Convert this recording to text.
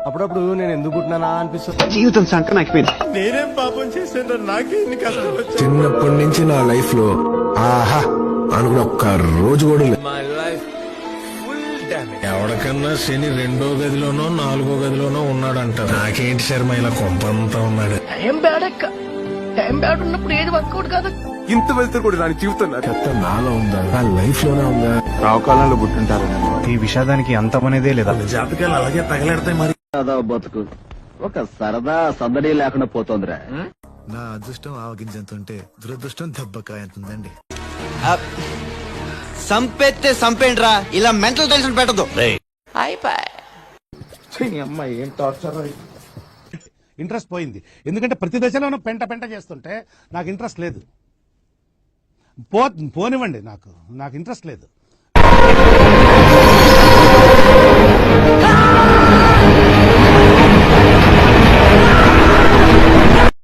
అప్పుడప్పుడు నేను ఎందుకు పుట్టినానా అనిపిస్తుంది. జీవితం సంకనాకిపోయింది. నేనేం పాపం చేశాను, నాకే ఇన్ని కష్టాలు వచ్చాయి. చిన్నప్పటి నుంచి నా లైఫ్ లో ఆహా అనుకున్న ఒక్క రోజు కూడా లేదు. ఎవరికన్నా శని 2వ గదిలోనో 4వ గదిలోనో ఉన్నాడంట. నాకేంటి శర్మ ఇలా కొంపంతా ఉన్నాడు. టైం బ్యాడ్ అక్క, టైం బ్యాడ్ ఉన్నప్పుడు ఏది వర్కౌట్ కాదు. ఇంత వెళ్తారు కూడా దాని జీవితున్నారు. చెత్త నాలో ఉందా, నా లైఫ్ లోనే ఉందా? రావుకాలంలో పుట్టింటారు. ఈ విషాదానికి అంతమనేదే లేదా? జాతకాలు అలాగే తగలెడతాయి మరి. బతుకు ఒక సరదా సందడి లేకుండా పోతోందిరా. నా అదృష్టం ఆవగింజంత ఉంటే దురదృష్టం దెబ్బకాయంతుందండి. సంపేస్తే సంపేండ్రా, ఇలా మెంటల్ టెన్షన్ పెట్టదు. ఇంట్రెస్ట్ పోయింది. ఎందుకంటే ప్రతి దశలోనూ పెంట పెంట చేస్తుంటే నాకు ఇంట్రెస్ట్ లేదు. పోనివ్వండి, నాకు ఇంట్రెస్ట్ లేదు.